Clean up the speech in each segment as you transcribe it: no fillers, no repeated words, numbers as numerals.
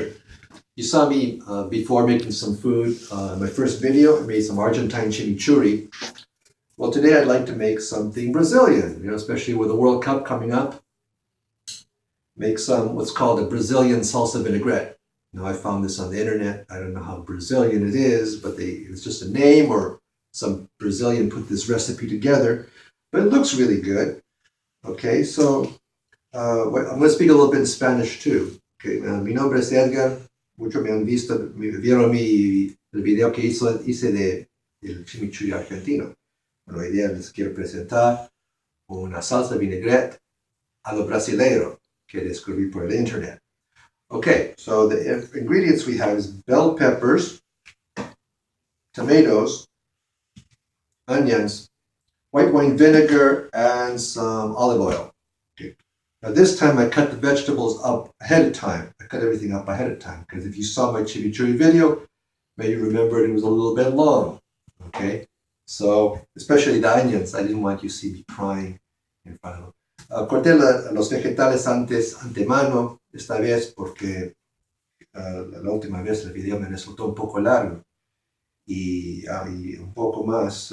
pleasure. You saw me before making some food. My first video, I made some Argentine chimichurri. Well, today I'd like to make something Brazilian, especially with the World Cup coming up. Make some what's called a Brazilian salsa vinaigrette. Now, I found this on the internet. I don't know how Brazilian it is, but it's just a name or some Brazilian put this recipe together. But it looks really good. Okay, so I'm going to speak a little bit in Spanish too. Okay, mi nombre es Edgar. Muchos me han visto, vieron el video que hice del chimichurri argentino. Bueno, hoy día les quiero presentar una salsa vinaigrette a lo brasileiro que descubrí por el internet. Okay, so the ingredients we have is bell peppers, tomatoes, onions, white wine vinegar, and some olive oil. Okay. Now this time I cut the vegetables up ahead of time. I cut everything up ahead of time because if you saw my chimichurri video, maybe you remember it was a little bit long. Okay, so especially the onions, I didn't want you to see me crying in front of them. Corté los vegetales antemano esta vez porque la última vez el video me resultó un poco largo y un poco más.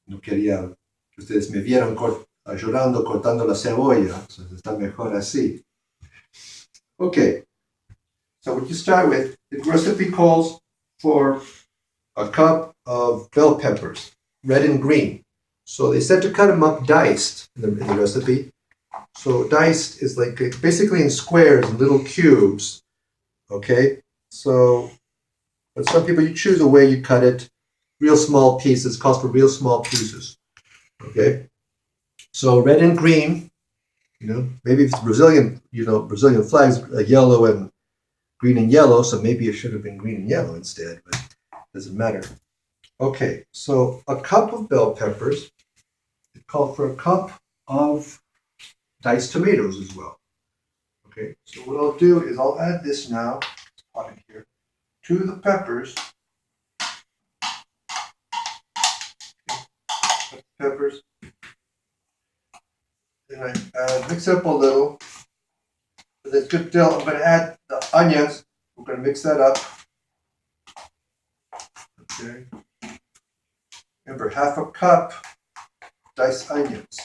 No quería que ustedes me vieran llorando cortando la cebolla, so está mejor así. Okay, so what you start with, the recipe calls for a cup of bell peppers, red and green. So they said to cut them up diced in the recipe. So diced is like basically in squares, in little cubes. Okay, so but some people, you choose a way you cut it. Real small pieces, calls for real small pieces. Okay, so red and green, maybe if it's Brazilian, Brazilian flags, yellow and green and yellow, so maybe it should have been green and yellow instead, but it doesn't matter. Okay, so a cup of bell peppers. It called for a cup of diced tomatoes as well. Okay, so what I'll do is I'll add this now, pot in here, to the peppers. Peppers. Then I mix up a little. With a good dill, I'm going to add the onions. We're going to mix that up. Okay. Remember, half a cup diced onions.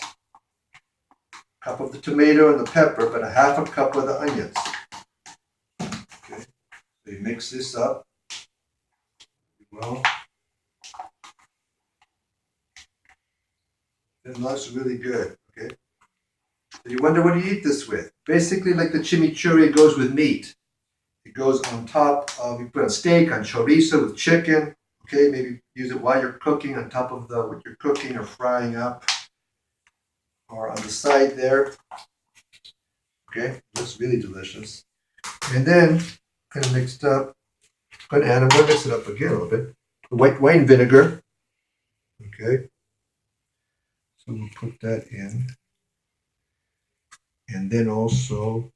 A cup of the tomato and the pepper, but a half a cup of the onions. Okay. So you mix this up. Well. It looks really good, okay? So you wonder what you eat this with. Basically, like the chimichurri, it goes with meat. It goes on top of, you put on steak, on chorizo with chicken, okay? Maybe use it while you're cooking on top of what you're cooking or frying up, or on the side there. Okay, looks really delicious. And then, kind of mixed up, I'm going to mix it up again a little bit. The white wine vinegar, okay? So we'll put that in. And then also,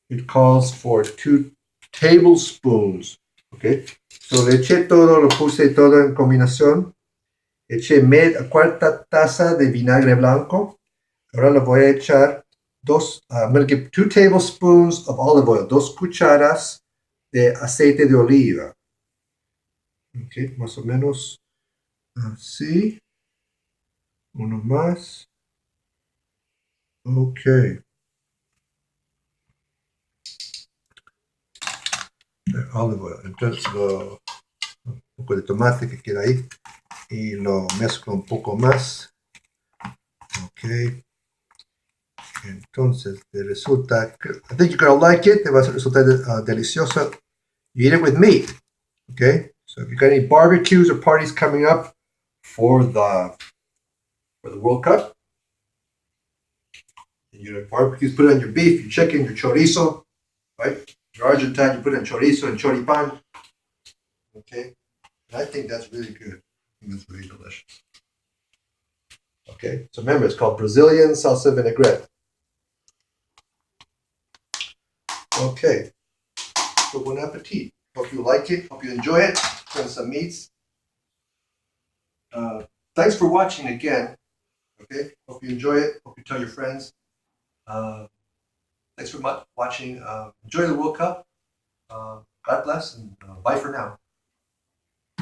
it calls for 2 tablespoons. Okay, so le eché todo, lo puse todo en combinación. Eché cuarta taza de vinagre blanco. Ahora le voy a echar I'm going to give 2 tablespoons of olive oil, 2 cucharas de aceite de oliva. Okay, más o menos así. Uno más. Okay. Olive oil. Entonces un poco de tomate que queda ahí y lo mezclo un poco más. Okay. Entonces te resulta, I think you're gonna like it. Te va a resultar delicioso. You eat it with meat. Okay. So if you got any barbecues or parties coming up for the World Cup, your barbecues, put it on your beef, your chicken, your chorizo, right? If you're Argentine, you put it on chorizo and choripan. Okay, and I think that's really good. I think that's really delicious. Okay, so remember, it's called Brazilian salsa vinaigrette. Okay, so bon appetit. Hope you like it. Hope you enjoy it. And some meats. Thanks for watching again. Okay, hope you enjoy it. Hope you tell your friends. Thanks for watching. Enjoy the World Cup. God bless, and bye for now.